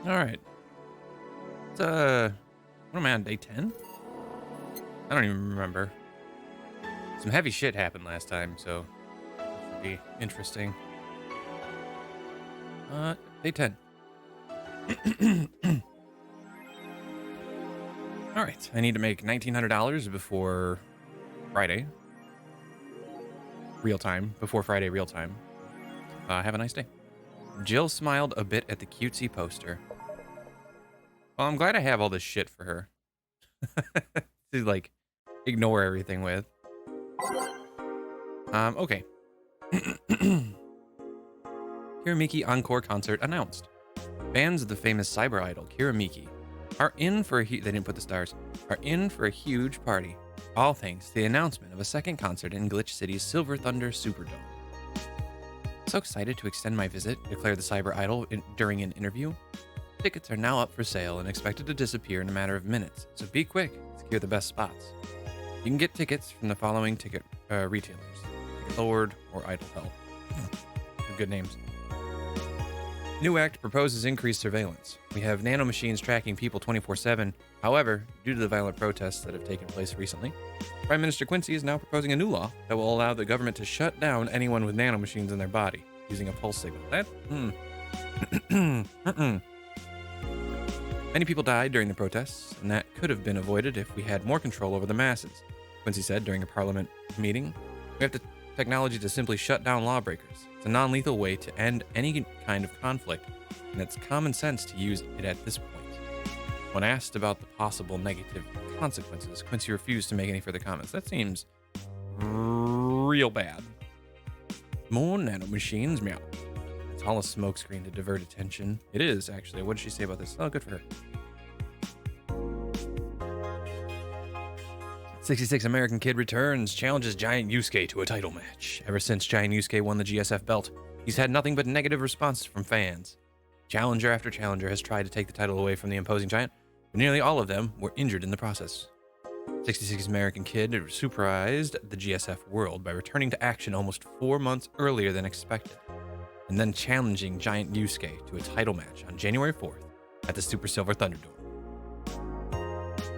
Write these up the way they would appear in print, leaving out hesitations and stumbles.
All right. It's, what am I on, day 10? I don't even remember. Some heavy shit happened last time, so it should be interesting. Day 10. All right. I need to make $1,900 before Friday. Real time. Before Friday, real time. Have a nice day. Jill smiled a bit at the cutesy poster. Well, I'm glad I have all this shit for her to, like, ignore everything with. Okay. Kiramiki Encore Concert announced. Fans of the famous cyber idol Kiramiki are in for they didn't put the stars, are in for a huge party. All thanks to the announcement of a second concert in Glitch City's Silver Thunder Superdome. So excited to extend my visit, declared the cyber idol during an interview. Tickets are now up for sale and expected to disappear in a matter of minutes, so be quick to secure the best spots. You can get tickets from the following ticket retailers: Ticket Lord or Idol Help. Good names. New act proposes increased surveillance. We have nanomachines tracking people 24/7. However, due to the violent protests that have taken place recently, Prime Minister Quincy is now proposing a new law that will allow the government to shut down anyone with nanomachines in their body using a pulse signal. Many people died during the protests, and that could have been avoided if we had more control over the masses, Quincy said during a parliament meeting. We have the technology to simply shut down lawbreakers. It's a non-lethal way to end any kind of conflict, and it's common sense to use it at this point. When asked about the possible negative consequences, Quincy refused to make any further comments. That seems real bad. More nanomachines, meow. It's all a smokescreen to divert attention. It is, actually. What did she say about this? Oh, good for her. 66 American kid returns, challenges Giant Yusuke to a title match. Ever since Giant Yusuke won the GSF belt, he's had nothing but negative responses from fans. Challenger after challenger has tried to take the title away from the imposing giant, but nearly all of them were injured in the process. 66 American kid surprised the GSF world by returning to action almost 4 months earlier than expected, and then challenging Giant Yusuke to a title match on January 4th at the Super Silver Thunderdome.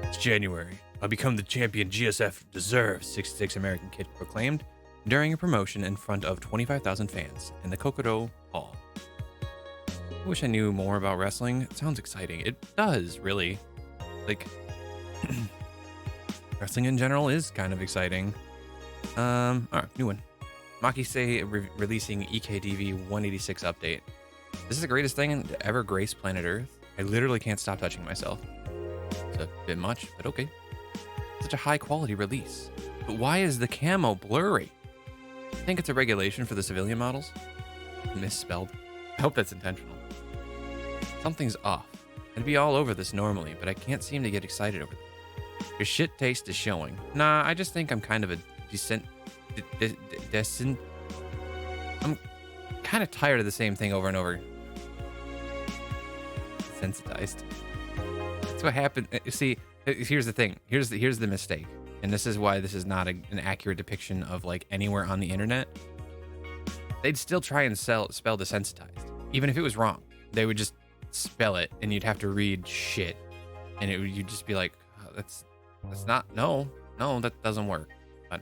It's January. I'll become the champion GSF deserves, 66 American kid proclaimed during a promotion in front of 25,000 fans in the Kokoro Hall. I wish I knew more about wrestling. It sounds exciting. It does, really. Like, wrestling in general is kind of exciting. Alright, new one. Maki say releasing EKDV 186 update. This is the greatest thing to ever grace planet Earth. I literally can't stop touching myself. It's a bit much, but okay. Such a high quality release. But why is the camo blurry? I think it's a regulation for the civilian models. Misspelled. I hope that's intentional. Something's off. I'd be all over this normally, but I can't seem to get excited over it. Your shit taste is showing. Nah, I just think I'm kind of a decent. I'm kind of tired of the same thing over and over. Sensitized. That's what happened. See, here's the thing. Here's the mistake, and this is why this is not an accurate depiction of like anywhere on the internet. They'd still try and spell desensitized, even if it was wrong. They would just spell it, and you'd have to read shit, and you'd just be like, oh, that's not no, that doesn't work. But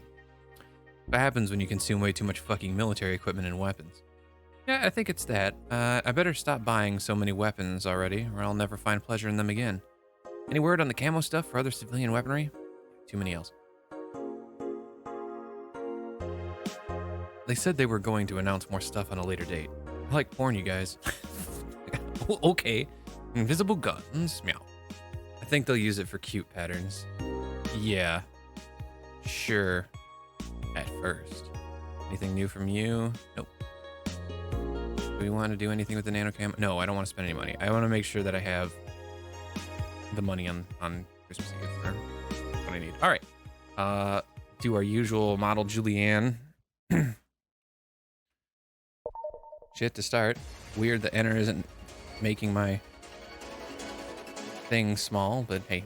what happens when you consume way too much fucking military equipment and weapons? Yeah, I think it's that. I better stop buying so many weapons already, or I'll never find pleasure in them again. Any word on the camo stuff for other civilian weaponry? Too many else. They said they were going to announce more stuff on a later date. I like porn, you guys. Okay. Invisible guns. Meow. I think they'll use it for cute patterns. Yeah. Sure. At first. Anything new from you? Nope. Do we want to do anything with the nano cam? No, I don't want to spend any money. I want to make sure that I have the money on Christmas Eve for what I need. All right. Do our usual model Julianne. Shit to start. Weird the enter isn't making my thing small, but hey.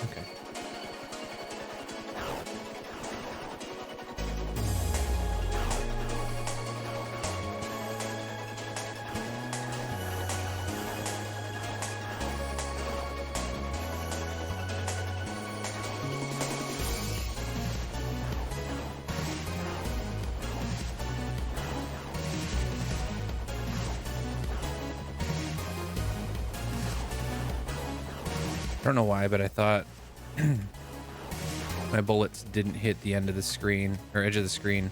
Okay. don't know why, but I thought my bullets didn't hit the end of the screen or edge of the screen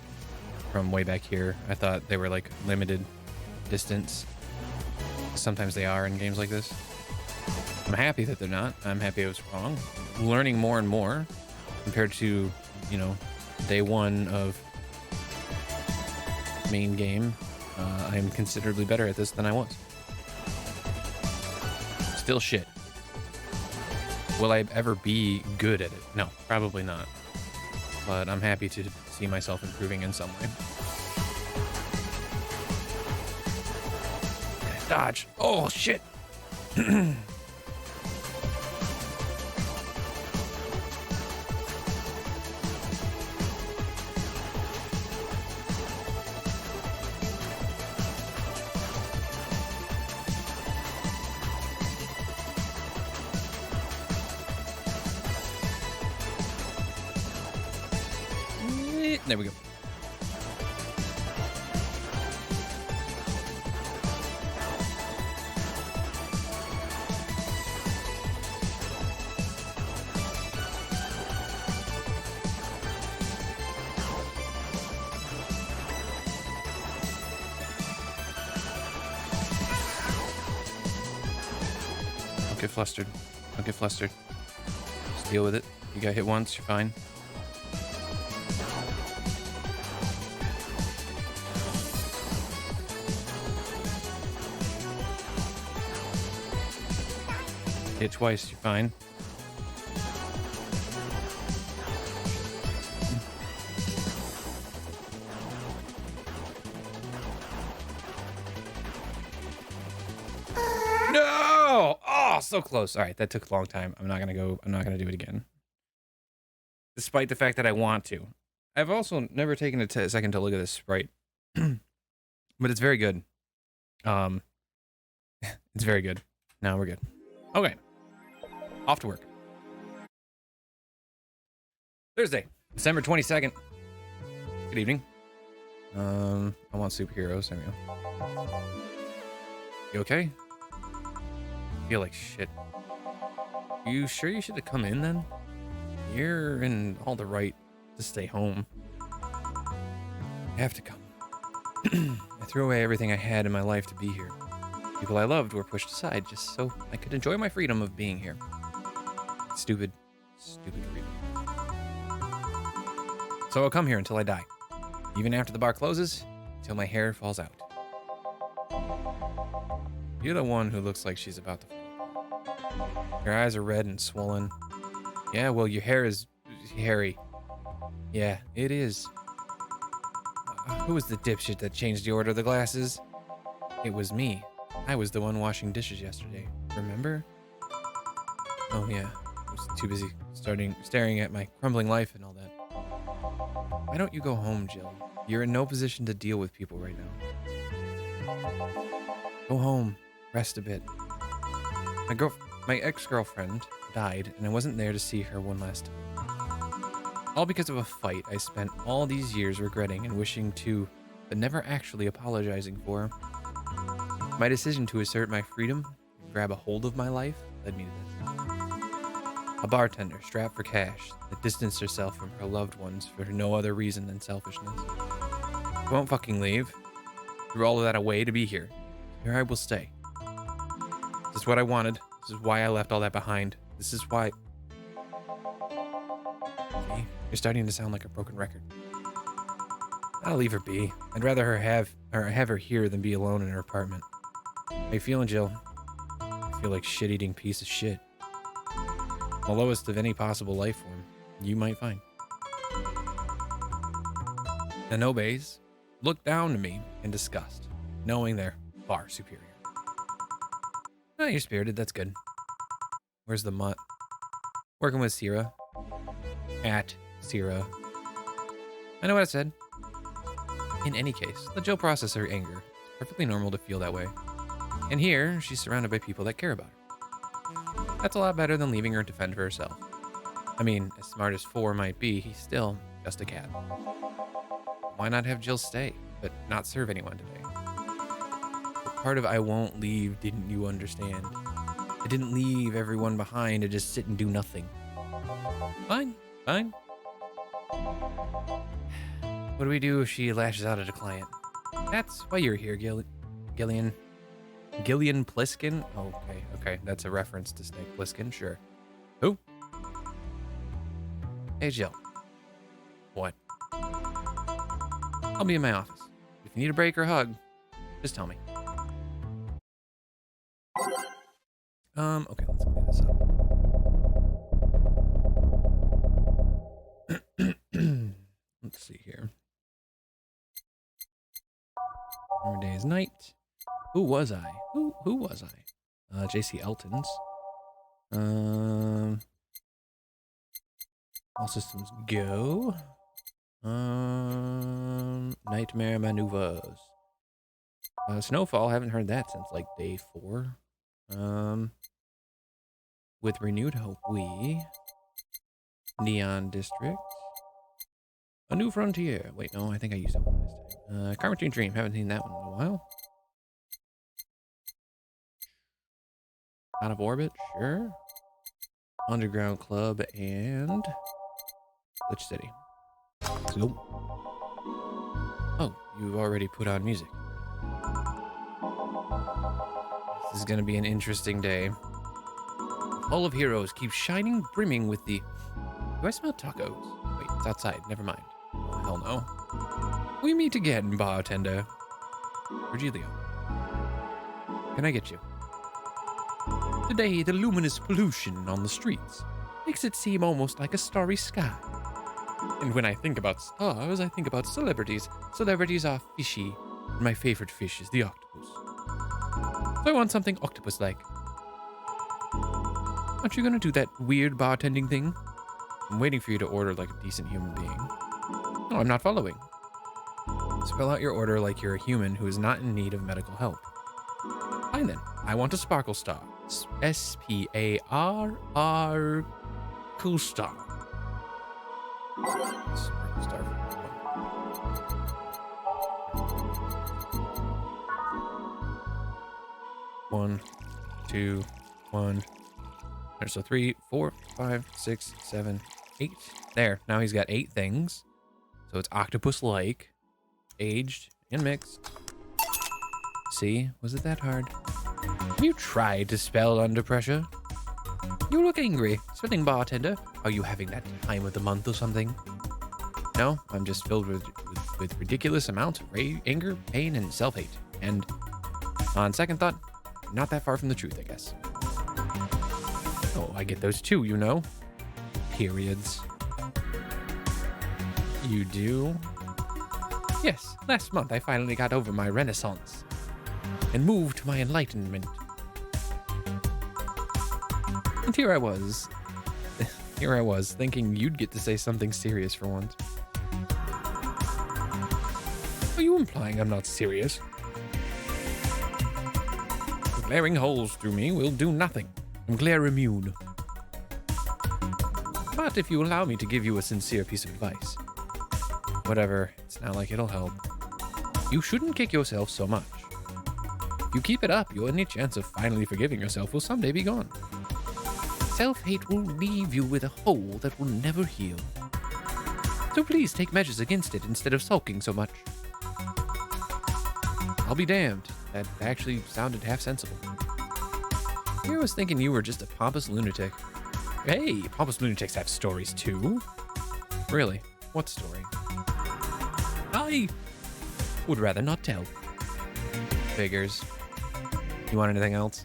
from way back here. I thought they were like limited distance. Sometimes they are in games like this. I'm happy that they're not. I'm happy I was wrong. Learning more and more compared to, you know, day one of main game. I'm considerably better at this than I was. Still shit. Will I ever be good at it? No, probably not. But I'm happy to see myself improving in some way. Dodge. Oh, shit. There we go. Don't get flustered. Don't get flustered. Just deal with it. You got hit once, you're fine. Hit twice, you're fine. No! Oh, so close. All right, that took a long time. I'm not gonna do it again. Despite the fact that I want to. I've also never taken a second to look at this sprite. But it's very good. It's very good. Now we're good. Okay. Off to work. Thursday, December 22nd. Good evening. I want superheroes. There we go. You okay? I feel like shit. You sure you should have come in then? You're in all the right to stay home. I have to come. I threw away everything I had in my life to be here. People I loved were pushed aside just so I could enjoy my freedom of being here. Stupid, stupid freedom. So I'll come here until I die. Even after the bar closes, until my hair falls out. You're the one who looks like she's about to fall. Your eyes are red and swollen. Yeah, well, your hair is hairy. Yeah, it is. Who was the dipshit that changed the order of the glasses? It was me. I was the one washing dishes yesterday. Remember? Oh, yeah. I was too busy staring at my crumbling life and all that. Why don't you go home, Jill? You're in no position to deal with people right now. Go home. Rest a bit. My ex-girlfriend died, and I wasn't there to see her one last time. All because of a fight I spent all these years regretting and wishing to, but never actually apologizing for. My decision to assert my freedom and grab a hold of my life led me to this. A bartender strapped for cash that distanced herself from her loved ones for no other reason than selfishness. I won't fucking leave. Threw all of that away to be here. Here I will stay. This is what I wanted. This is why I left all that behind. This is why... See? You're starting to sound like a broken record. I'll leave her be. I'd rather have her here than be alone in her apartment. How you feeling, Jill? I feel like shit-eating piece of shit. The lowest of any possible life form you might find. The Nobes look down to me in disgust, knowing they're far superior. Oh, you're spirited, that's good. Where's the mutt? Working with Sierra. At Sierra. I know what I said. In any case, let Jill process her anger. It's perfectly normal to feel that way. And here, she's surrounded by people that care about her. That's a lot better than leaving her to fend for herself. I mean, as smart as 4 might be, he's still just a cat. Why not have Jill stay, but not serve anyone today? The part of I won't leave didn't you understand? I didn't leave everyone behind to just sit and do nothing. Fine, fine. What do we do if she lashes out at a client? That's why you're here, Gillian. Gillian Pliskin? Oh, okay. That's a reference to Snake Plissken, sure. Who? Hey, Jill. What? I'll be in my office. If you need a break or a hug, just tell me. Okay, let's clean this up. Let's see here. Every day is night. Who was I? Who was I? JC Elton's. All systems go. Nightmare maneuvers. Snowfall, haven't heard that since like day 4. With renewed hope, we. Neon District. A New Frontier. Wait, no, I think I used that one last time. Carpentry Dream, haven't seen that one in a while. Out of Orbit, sure. Underground Club and Glitch City. Nope. Oh, you've already put on music. This is gonna be an interesting day. Hall of Heroes keeps shining, brimming with the... Do I smell tacos? Wait, it's outside. Never mind. Oh, hell no. We meet again, bartender. Virgilio. Can I get you? Today, the luminous pollution on the streets makes it seem almost like a starry sky. And when I think about stars, I think about celebrities. Celebrities are fishy, and my favorite fish is the octopus. So I want something octopus-like. Aren't you gonna do that weird bartending thing? I'm waiting for you to order like a decent human being. No, I'm not following. Spell out your order like you're a human who is not in need of medical help. Fine then. I want a Sparkle Star. S-P-A-R-R... Cool Star. Sparkle Star. 1, 2, 1. So 3, 4, 5, 6, 7, 8. There. Now he's got 8 things. So it's octopus-like, aged, and mixed. See? Was it that hard? Have you tried to spell under pressure? You look angry. Spelling bartender. Are you having that time of the month or something? No, I'm just filled with ridiculous amounts of anger, pain, and self-hate. And on second thought, not that far from the truth, I guess. Oh, I get those too, you know. Periods. You do? Yes, last month I finally got over my renaissance and moved to my enlightenment. And here I was, thinking you'd get to say something serious for once. Are you implying I'm not serious? Glaring holes through me will do nothing. I'm glare immune. But if you allow me to give you a sincere piece of advice. Whatever, it's not like it'll help. You shouldn't kick yourself so much. If you keep it up, your only chance of finally forgiving yourself will someday be gone. Self-hate will leave you with a hole that will never heal. So please take measures against it instead of sulking so much. I'll be damned. That actually sounded half sensible. I was thinking you were just a pompous lunatic. Hey, pompous lunatics have stories too. Really? What story? I would rather not tell. Figures. You want anything else?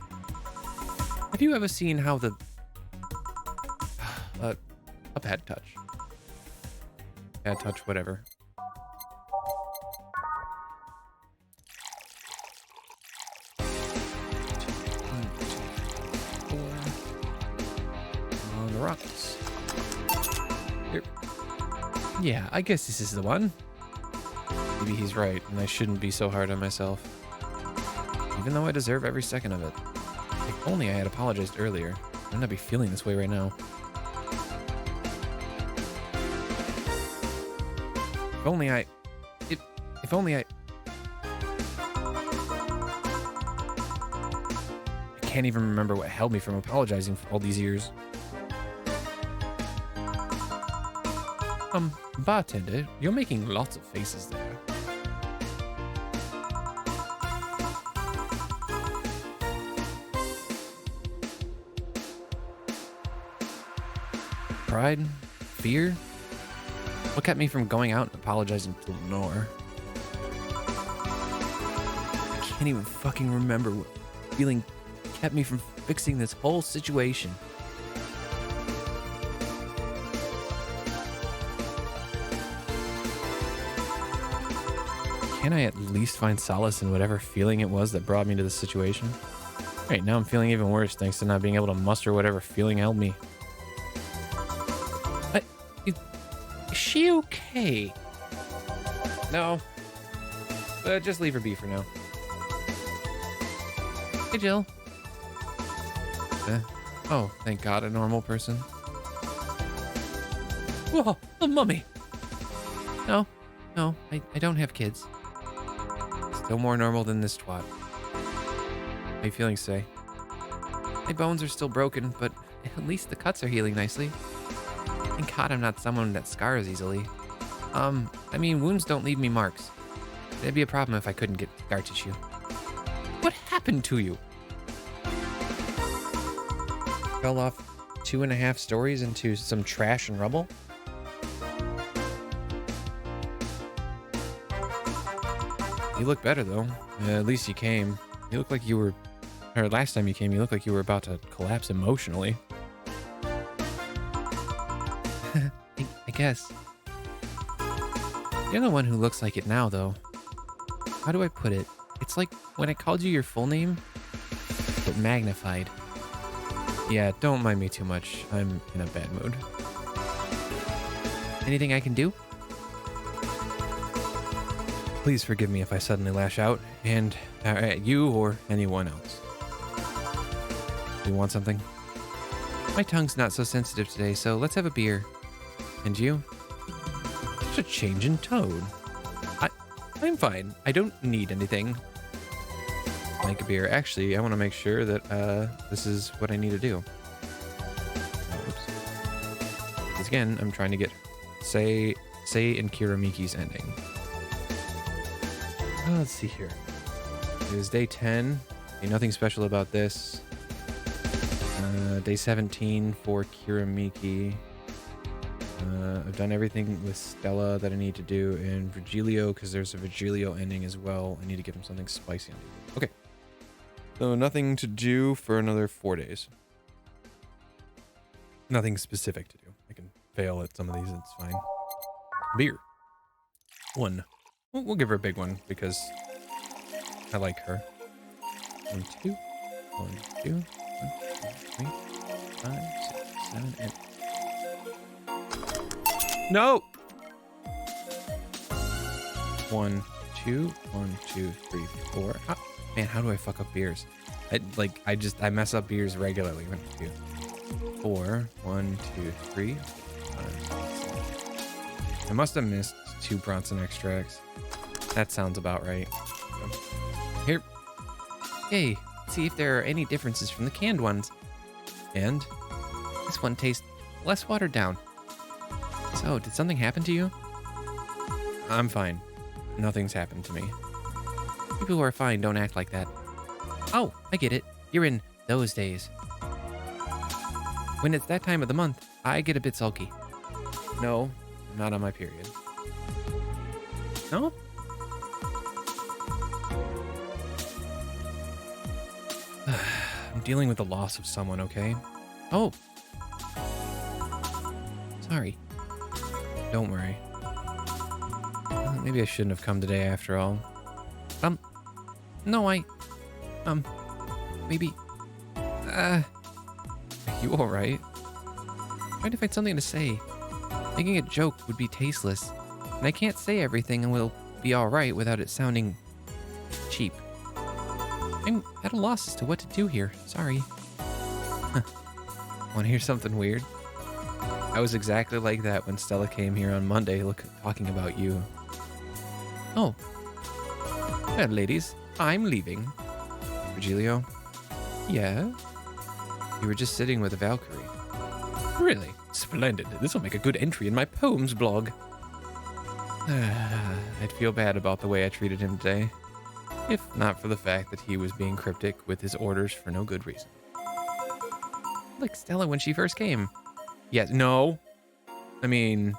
Have you ever seen how the... a pad touch. Pad touch, whatever. On the rocks. Here. Yeah, I guess this is the one. Maybe he's right, and I shouldn't be so hard on myself. Even though I deserve every second of it. If only I had apologized earlier, I would not be feeling this way right now. If only I... I can't even remember what held me from apologizing for all these years. Bartender, you're making lots of faces there. Pride? Fear? What kept me from going out and apologizing to Lenore? I can't even fucking remember what feeling kept me from fixing this whole situation. Can I at least find solace in whatever feeling it was that brought me to this situation? Right, now I'm feeling even worse thanks to not being able to muster whatever feeling held me. Is she okay? No. Just leave her be for now. Hey, Jill. Oh, thank God, a normal person. Whoa, a mummy. No, I don't have kids. Still more normal than this twat. How you feeling, Say? My bones are still broken, but at least the cuts are healing nicely. Thank God I'm not someone that scars easily. I mean, wounds don't leave me marks. It'd be a problem if I couldn't get scar tissue. What happened to you? Fell off 2.5 stories into some trash and rubble? You look better, though. At least you came. You look like you were... Or last time you came, you looked like you were about to collapse emotionally. I guess. You're the one who looks like it now, though. How do I put it? It's like when I called you your full name, but magnified. Yeah, don't mind me too much. I'm in a bad mood. Anything I can do? Please forgive me if I suddenly lash out, and at you or anyone else. You want something? My tongue's not so sensitive today, so let's have a beer. And you? Such a change in tone. I'm fine. I don't need anything. Like a beer. Actually, I want to make sure that this is what I need to do. Oops. Because again, I'm trying to get Say and Kiramiki's ending. Let's see here. It was day 10. Okay, nothing special about this. Day 17 for Kiramiki. I've done everything with Stella that I need to do, and Virgilio, because there's a Virgilio ending as well. I need to give him something spicy. Okay. So nothing to do for another 4 days. Nothing specific to do. I can fail at some of these, it's fine. Beer. 1. We'll give her a big one because I like her. 1, 2. 1, 2. 1, 2, 3. 5, 6, 7, 8. No! 1, 2. 1, 2, 3, 4. Man, how do I fuck up beers? I mess up beers regularly. 1, 2, 4. 1, 2, 3. 5, 6. I must have missed 2 Bronson extracts. That sounds about right. Here. Hey, see if there are any differences from the canned ones. And this one tastes less watered down. So, did something happen to you? I'm fine. Nothing's happened to me. People who are fine don't act like that. Oh, I get it. You're in those days. When it's that time of the month, I get a bit sulky. No, I'm not on my period. No? I'm dealing with the loss of someone, okay? Oh. Sorry. Don't worry. Maybe I shouldn't have come today after all. No, maybe... Are you alright? Trying to find something to say. Making a joke would be tasteless. And I can't say everything and will be alright without it sounding... cheap. I'm at a loss as to what to do here. Sorry. Want to hear something weird? I was exactly like that when Stella came here on Monday talking about you. Oh. Well, ladies, I'm leaving. Virgilio? Yeah? You were just sitting with a Valkyrie. Really? Splendid. This will make a good entry in my poems blog. I'd feel bad about the way I treated him today, if not for the fact that he was being cryptic with his orders for no good reason. Like Stella when she first came. Yes, no. I mean,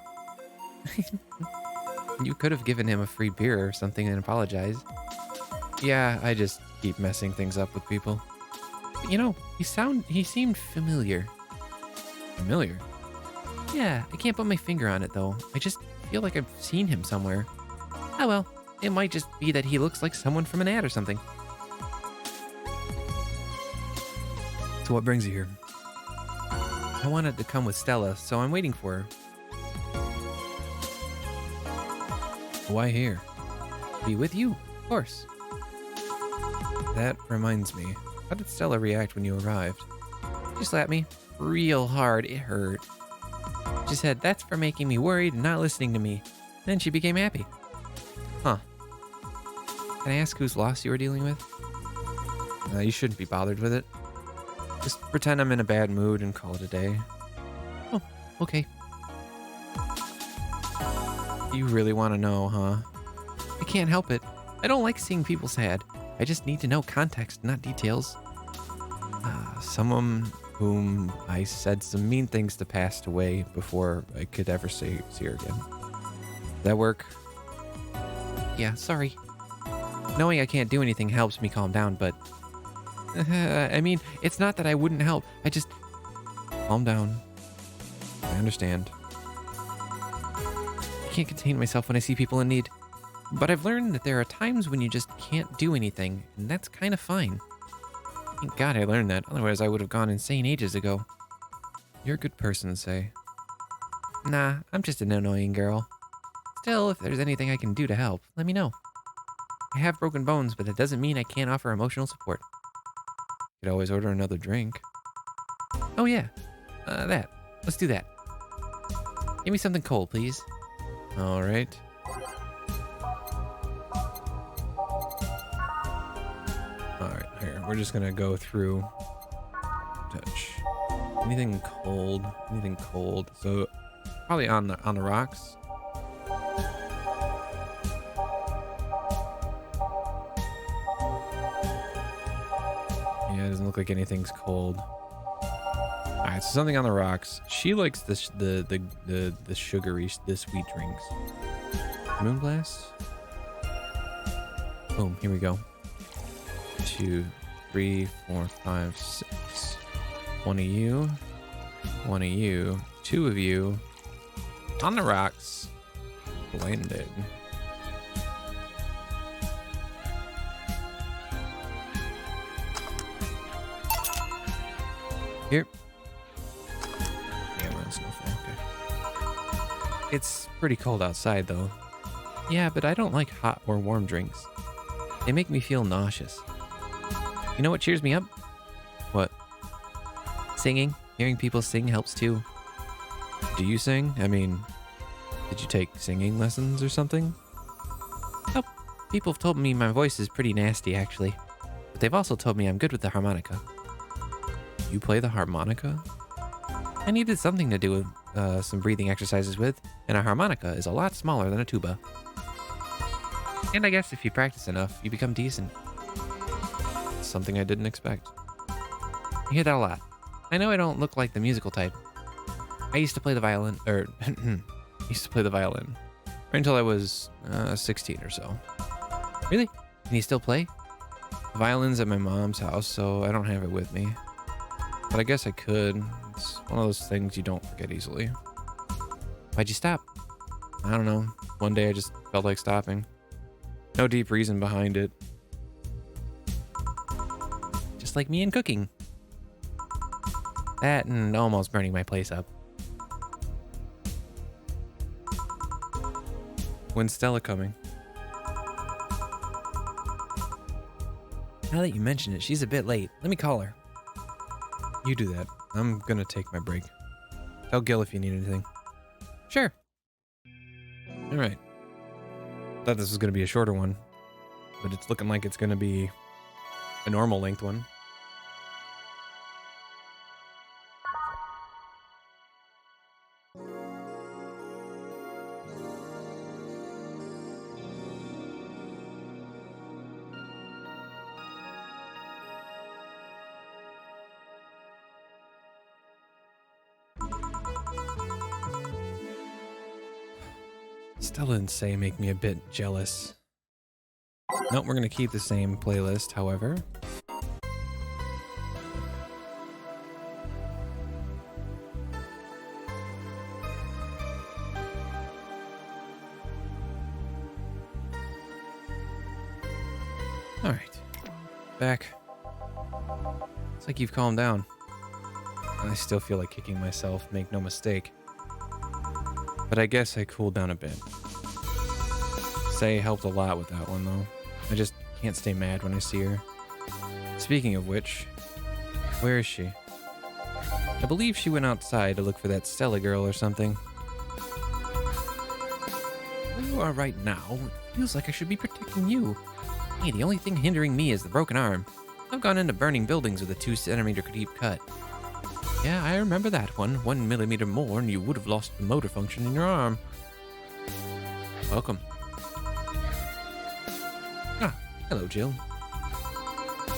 you could have given him a free beer or something and apologized. Yeah, I just keep messing things up with people. But, you know, he seemed familiar. Familiar? Yeah, I can't put my finger on it though. I just feel like I've seen him somewhere. Oh well, it might just be that he looks like someone from an ad or something. So what brings you here? I wanted to come with Stella, so I'm waiting for her. Why here? Be with you, of course. That reminds me. How did Stella react when you arrived? She slapped me real hard. It hurt. She said, "That's for making me worried and not listening to me." Then she became happy. Huh. Can I ask whose loss you were dealing with? You shouldn't be bothered with it. Just pretend I'm in a bad mood and call it a day. Oh, okay. You really want to know, huh? I can't help it. I don't like seeing people sad. I just need to know context, not details. Someone whom I said some mean things to passed away before I could ever see her again. That work? Yeah, sorry. Knowing I can't do anything helps me calm down, but... I mean, it's not that I wouldn't help. I just... Calm down. I understand. I can't contain myself when I see people in need. But I've learned that there are times when you just can't do anything, and that's kind of fine. Thank God I learned that, otherwise I would have gone insane ages ago. You're a good person, Say. Nah, I'm just an annoying girl. Still, if there's anything I can do to help, let me know. I have broken bones, but that doesn't mean I can't offer emotional support. You could always order another drink. Oh yeah, that. Let's do that. Give me something cold, please. All right. All right, here. We're just gonna go through. Touch. Anything cold? Anything cold? So probably on the rocks. Yeah, it doesn't look like anything's cold. All right, so something on the rocks. She likes the sugary, the sweet drinks. Moonblast. Boom. Here we go. 2, 3, 4, 5, 6. One of you. One of you. Two of you. On the rocks. Landed. Here. Yeah, we're on snowfall. Okay. It's pretty cold outside, though. Yeah, but I don't like hot or warm drinks. They make me feel nauseous. You know what cheers me up? What? Singing. Hearing people sing helps too. Do you sing? I mean, did you take singing lessons or something? Oh, people have told me my voice is pretty nasty, actually. But they've also told me I'm good with the harmonica. You play the harmonica? I needed something to do with some breathing exercises with, and a harmonica is a lot smaller than a tuba. And I guess if you practice enough, you become decent. Something I didn't expect. You hear that a lot. I know I don't look like the musical type. I used to play the violin, used to play the violin, right until I was 16 or so. Really? Can you still play? The violin's at my mom's house, so I don't have it with me. But I guess I could. It's one of those things you don't forget easily. Why'd you stop? I don't know. One day I just felt like stopping. No deep reason behind it. Just like me and cooking. That and almost burning my place up. When's Stella coming? Now that you mention it, she's a bit late. Let me call her. You do that. I'm gonna take my break. Tell Gil if you need anything. Sure. Alright. Thought this was gonna be a shorter one, but it's looking like it's gonna be a normal length one. Stella and Say make me a bit jealous. Nope, we're gonna keep the same playlist, however. Alright. Back. It's like you've calmed down. And I still feel like kicking myself, make no mistake. But I guess I cooled down a bit. Say helped a lot with that one, though. I just can't stay mad when I see her. Speaking of which, where is she? I believe she went outside to look for that Stella girl or something. Where you are right now, it feels like I should be protecting you. Hey, the only thing hindering me is the broken arm. I've gone into burning buildings with a 2-centimeter deep cut. Yeah, I remember that one. 1 millimeter more and you would have lost the motor function in your arm. Welcome. Ah, hello, Jill.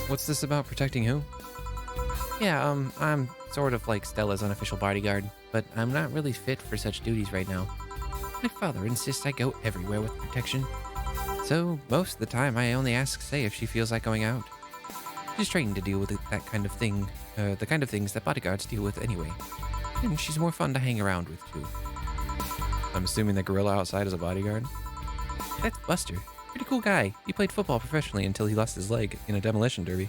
What's this about protecting who? Yeah, I'm sort of like Stella's unofficial bodyguard, but I'm not really fit for such duties right now. My father insists I go everywhere with protection. So, most of the time, I only ask Say if she feels like going out. She's trained to deal with that kind of thing, the kind of things that bodyguards deal with anyway. And she's more fun to hang around with, too. I'm assuming the gorilla outside is a bodyguard? That's Buster. Pretty cool guy. He played football professionally until he lost his leg in a demolition derby.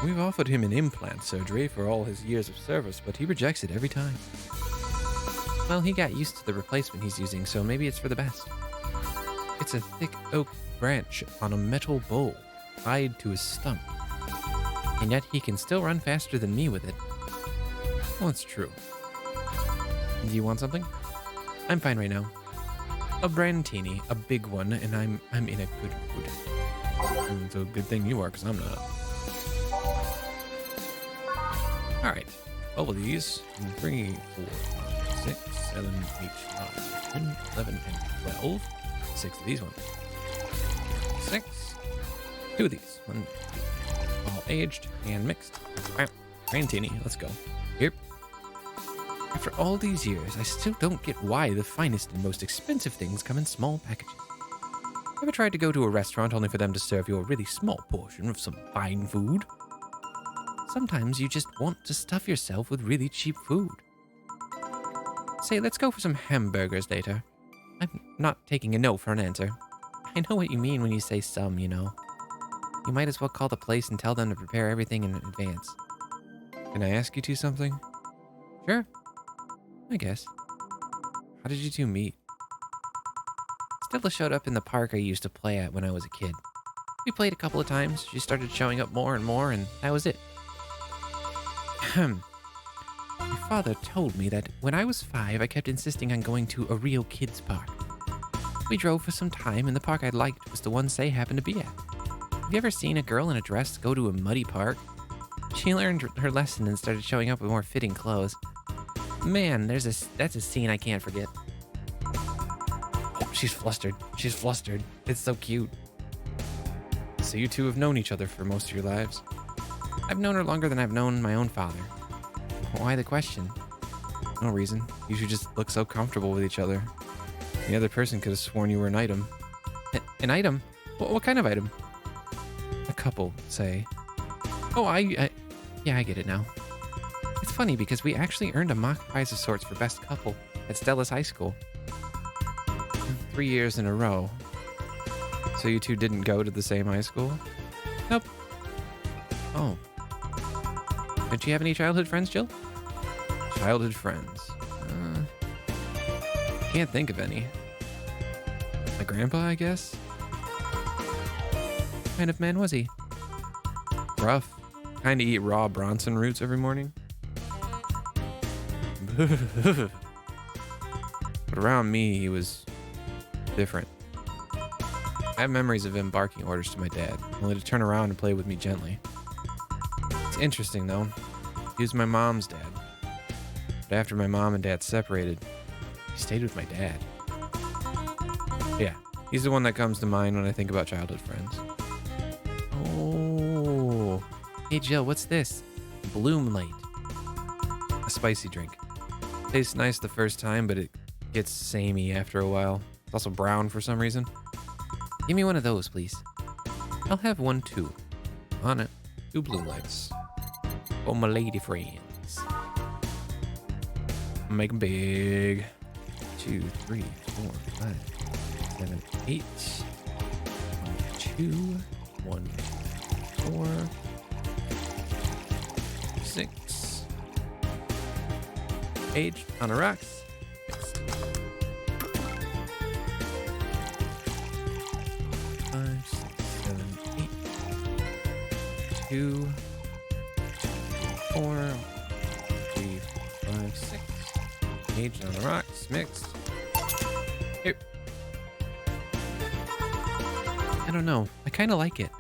We've offered him an implant surgery for all his years of service, but he rejects it every time. Well, he got used to the replacement he's using, so maybe it's for the best. It's a thick oak branch on a metal bowl, tied to his stump. And yet he can still run faster than me with it. Well, it's true. Do you want something? I'm fine right now. A brandtini, a big one, and I'm in a good mood. It's a good thing you are, because I'm not. Alright. 12 of these. 3, 4, 6, 7, 8, 9, 10, 11, and 12. 6 of these ones. 6. 2 of these. 1, 2. All aged and mixed. Brandtini, let's go. Here. After all these years, I still don't get why the finest and most expensive things come in small packages. Ever tried to go to a restaurant only for them to serve you a really small portion of some fine food? Sometimes you just want to stuff yourself with really cheap food. Say, let's go for some hamburgers later. I'm not taking a no for an answer. I know what you mean when you say some, you know. You might as well call the place and tell them to prepare everything in advance. Can I ask you two something? Sure. I guess. How did you two meet? Stella showed up in the park I used to play at when I was a kid. We played a couple of times, she started showing up more and more, and that was it. My father told me that when I was 5, I kept insisting on going to a real kids park. We drove for some time, and the park I liked was the one Say happened to be at. Have you ever seen a girl in a dress go to a muddy park? She learned her lesson and started showing up with more fitting clothes. Man, that's a scene I can't forget. Oh, she's flustered. She's flustered. It's so cute. So you two have known each other for most of your lives? I've known her longer than I've known my own father. Why the question? No reason. You should just look so comfortable with each other. The other person could have sworn you were an item. An item? What kind of item? A couple, say. Oh, yeah, I get it now. It's funny because we actually earned a mock prize of sorts for best couple at Stella's high school. 3 years in a row. So you two didn't go to the same high school? Nope. Oh. Did you have any childhood friends, Jill? Childhood friends. Can't think of any. My grandpa, I guess? What kind of man was he? Rough. Kinda eat raw Bronson roots every morning. But around me, he was different. I have memories of him barking orders to my dad, only to turn around and play with me gently. It's interesting, though. He was my mom's dad. But after my mom and dad separated, he stayed with my dad. Yeah, he's the one that comes to mind when I think about childhood friends. Oh. Hey, Jill, what's this? Bloom Light. A spicy drink. Tastes nice the first time, but it gets samey after a while. It's also brown for some reason. Give me one of those, please. I'll have one too. On it. 2 blue lights. Oh, my lady friends. Make them big. 2, 3, 4, 5, 7, 8. 1, 2, 1, 4, 6. Age on the rocks. Next. 5, 6, 7, 8. 2, 4, 3, 5, 6. Age on the rocks. Mixed. Here. I don't know. I kind of like it.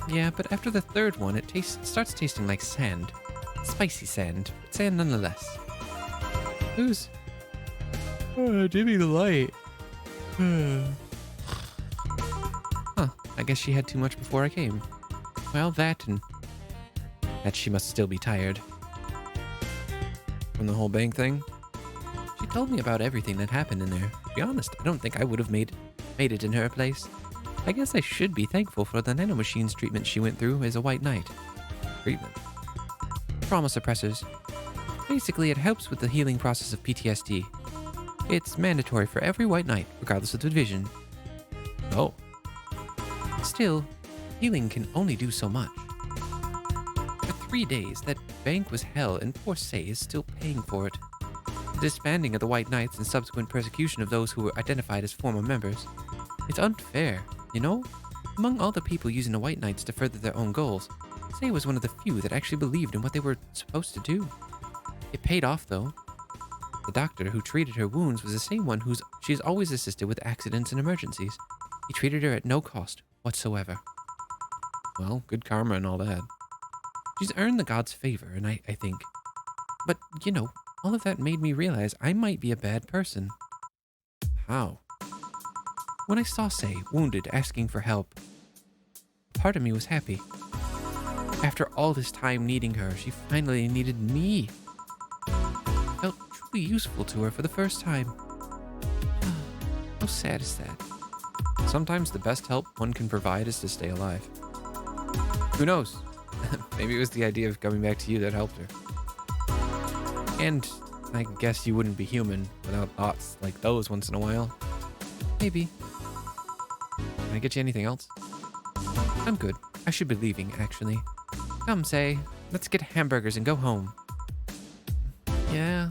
Yeah, but after the third one, it starts tasting like sand. Spicy sand, but sand nonetheless. Who's? Dimmy the light. Huh, I guess she had too much before I came. Well, that and that she must still be tired. From the whole bank thing? She told me about everything that happened in there. To be honest, I don't think I would have made it in her place. I guess I should be thankful for the nanomachines treatment she went through as a white knight. Treatment? Trauma suppressors. Basically, it helps with the healing process of PTSD. It's mandatory for every white knight, regardless of the division. Oh. Still, healing can only do so much. For 3 days, that bank was hell, and poor Say is still paying for it. The disbanding of the White Knights and subsequent persecution of those who were identified as former members. It's unfair, you know? Among all the people using the White Knights to further their own goals, Say was one of the few that actually believed in what they were supposed to do. It paid off, though. The doctor who treated her wounds was the same one she has always assisted with accidents and emergencies. He treated her at no cost whatsoever. Well, good karma and all that. She's earned the god's favor, and I think. But, you know, all of that made me realize I might be a bad person. How? When I saw Say, wounded, asking for help, part of me was happy. After all this time needing her, she finally needed me. I felt truly useful to her for the first time. How sad is that? Sometimes the best help one can provide is to stay alive. Who knows? Maybe it was the idea of coming back to you that helped her. And I guess you wouldn't be human without thoughts like those once in a while. Maybe. Can I get you anything else? I'm good. I should be leaving, actually. Come, Say. Let's get hamburgers and go home. Yeah.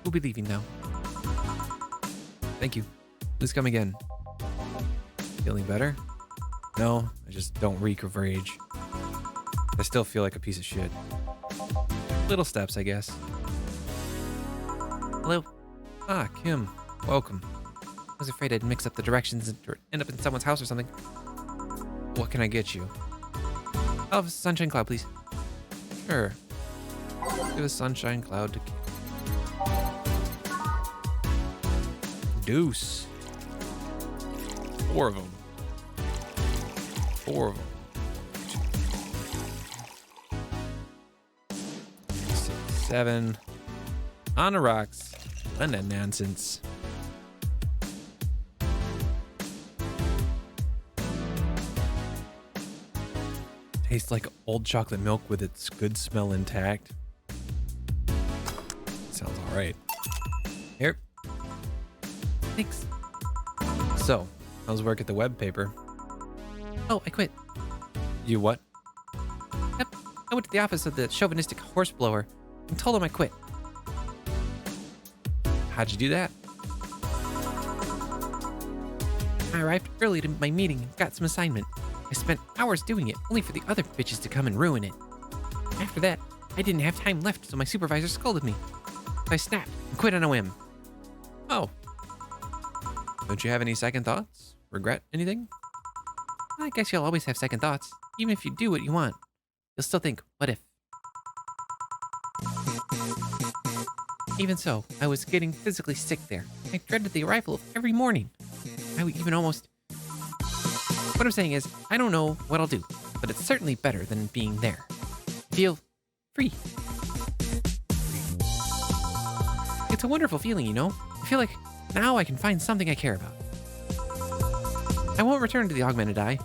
We'll be leaving now. Thank you. Please come again. Feeling better? No, I just don't reek of rage. I still feel like a piece of shit. Little steps, I guess. Hello? Ah, Kim. Welcome. I was afraid I'd mix up the directions and end up in someone's house or something. What can I get you? I'll have a sunshine cloud, please. Sure. Give a sunshine cloud to Kim. Deuce. 4 of them. 4 of them. 6, 7. On the rocks. None of that nonsense. Tastes like old chocolate milk with its good smell intact. Sounds alright. Here. Thanks. So, how's work at the web paper? Oh, I quit. You what? Yep. I went to the office of the chauvinistic horseblower and told him I quit. How'd you do that? I arrived early to my meeting and got some assignment. I spent hours doing it, only for the other bitches to come and ruin it. After that, I didn't have time left, so my supervisor scolded me. So I snapped and quit on a whim. Oh. Don't you have any second thoughts? Regret anything? I guess you'll always have second thoughts. Even if you do what you want, you'll still think, what if? Even so, I was getting physically sick there. I dreaded the arrival of every morning. I would even almost... What I'm saying is, I don't know what I'll do, but it's certainly better than being there. Feel free. It's a wonderful feeling, you know? I feel like now I can find something I care about. I won't return to the augmented eye,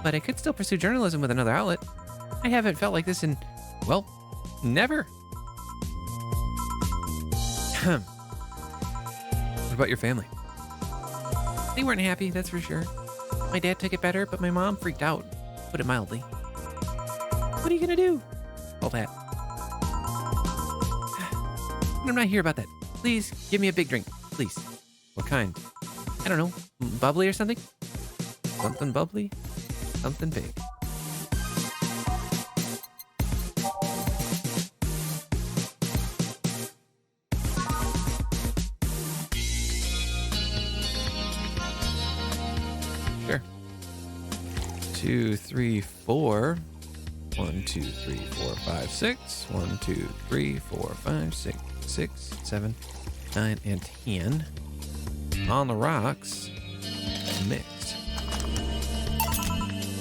but I could still pursue journalism with another outlet. I haven't felt like this in, well, never. What about your family? They weren't happy, that's for sure. My dad took it better, but my mom freaked out, to put it mildly. What are you gonna do? All that. I'm not here about that. Please, give me a big drink, please. What kind? I don't know, bubbly or something? Something bubbly, something big. Sure. 2, 3, 4. 1, 2, 3, 4, 5, 6. 1, 2, 3, 4, 5, 6, 6, 7, 9, and 10. On the rocks. Mixed.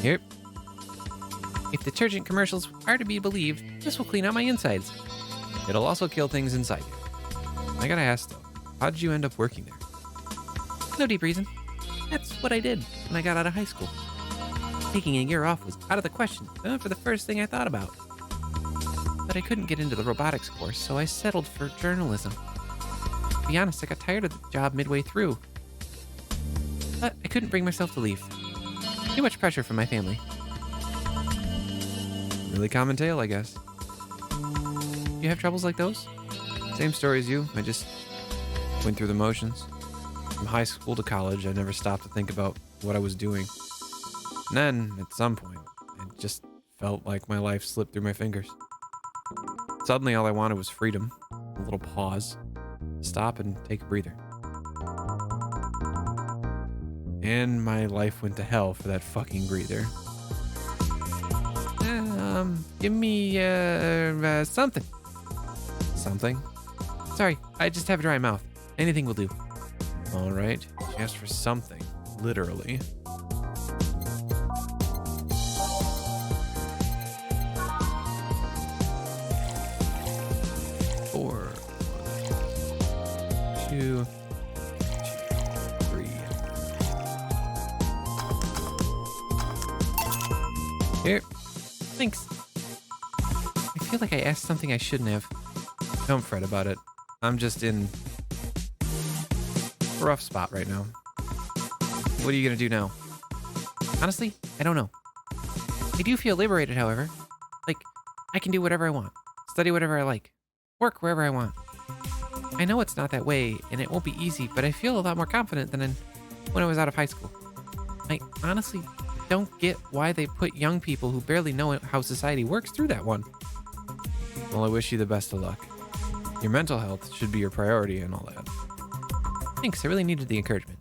Here. If detergent commercials are to be believed, this will clean out my insides. It'll also kill things inside you. I gotta ask though, how did you end up working there? No deep reason. That's what I did when I got out of high school. Taking a year off was out of the question for the first thing I thought about. But I couldn't get into the robotics course, so I settled for journalism. To be honest, I got tired of the job midway through. But I couldn't bring myself to leave. Too much pressure from my family. Really common tale, I guess. You have troubles like those? Same story as you. I just went through the motions. From high school to college, I never stopped to think about what I was doing. And then, at some point, it just felt like my life slipped through my fingers. Suddenly, all I wanted was freedom. A little pause. Stop and take a breather. And my life went to hell for that fucking breather. Give me, something. Something? Sorry, I just have a dry mouth. Anything will do. All right, she asked for something, literally. Four, 2, 3. Here. Thanks. I feel like I asked something I shouldn't have. Don't fret about it. I'm just in a rough spot right now. What are you gonna do now? Honestly, I don't know. I do feel liberated, however. Like, I can do whatever I want. Study whatever I like. Work wherever I want. I know it's not that way, and it won't be easy, but I feel a lot more confident than when I was out of high school. I honestly don't get why they put young people who barely know how society works through that one. Well, I wish you the best of luck. Your mental health should be your priority and all that. Thanks, I really needed the encouragement.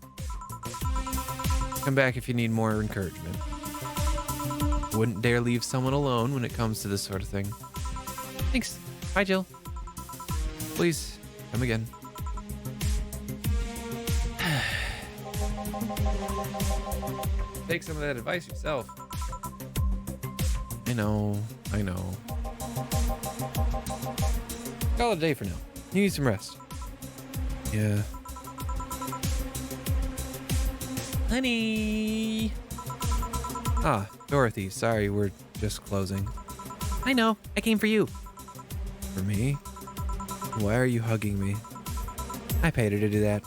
Come back if you need more encouragement. Wouldn't dare leave someone alone when it comes to this sort of thing. Thanks. Bye, Jill. Please, come again. Take some of that advice yourself. I know. Call it a day for now. You need some rest. Yeah. Honey! Ah, Dorothy, sorry, we're just closing. I know, I came for you. For me? Why are you hugging me? I paid her to do that.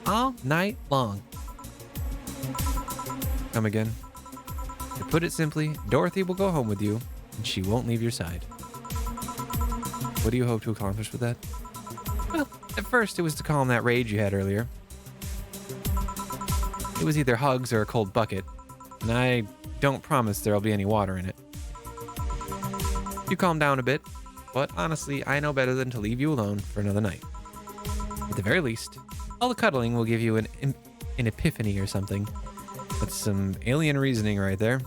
All night long. Come again. To put it simply, Dorothy will go home with you, and she won't leave your side. What do you hope to accomplish with that? Well, at first it was to calm that rage you had earlier. It was either hugs or a cold bucket, and I don't promise there'll be any water in it. You calm down a bit, but honestly, I know better than to leave you alone for another night. At the very least, all the cuddling will give you an epiphany or something. That's some alien reasoning right there.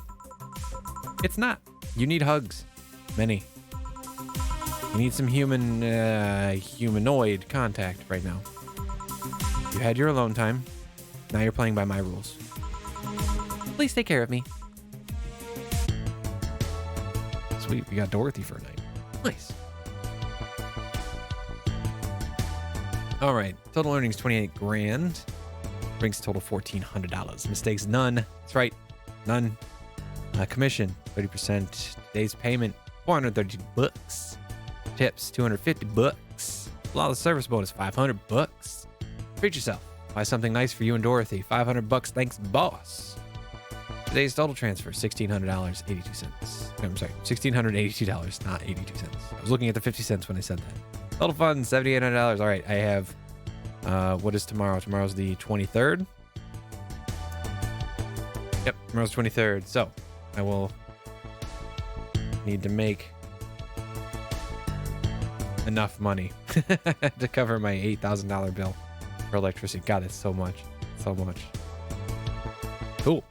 It's not. You need hugs. Many. You need some humanoid contact right now. You had your alone time. Now you're playing by my rules. Please take care of me. Sweet, we got Dorothy for a night. Nice. All right. Total earnings 28 grand. Brings total $1,400. Mistakes none. That's right. None. Commission 30%. Today's payment $430. Tips $250. Flawless service bonus $500. Treat yourself. Buy something nice for you and Dorothy. $500. Thanks, boss. Today's total transfer $1,600.82. I'm sorry, $1,682, not 82 cents. I was looking at the 50 cents when I said that. Total funds $7,800. All right, I have. What is tomorrow? Tomorrow's the 23rd. Yep, tomorrow's 23rd. So I will need to make enough money to cover my $8,000 bill for electricity. God, it's so much. So much. Cool.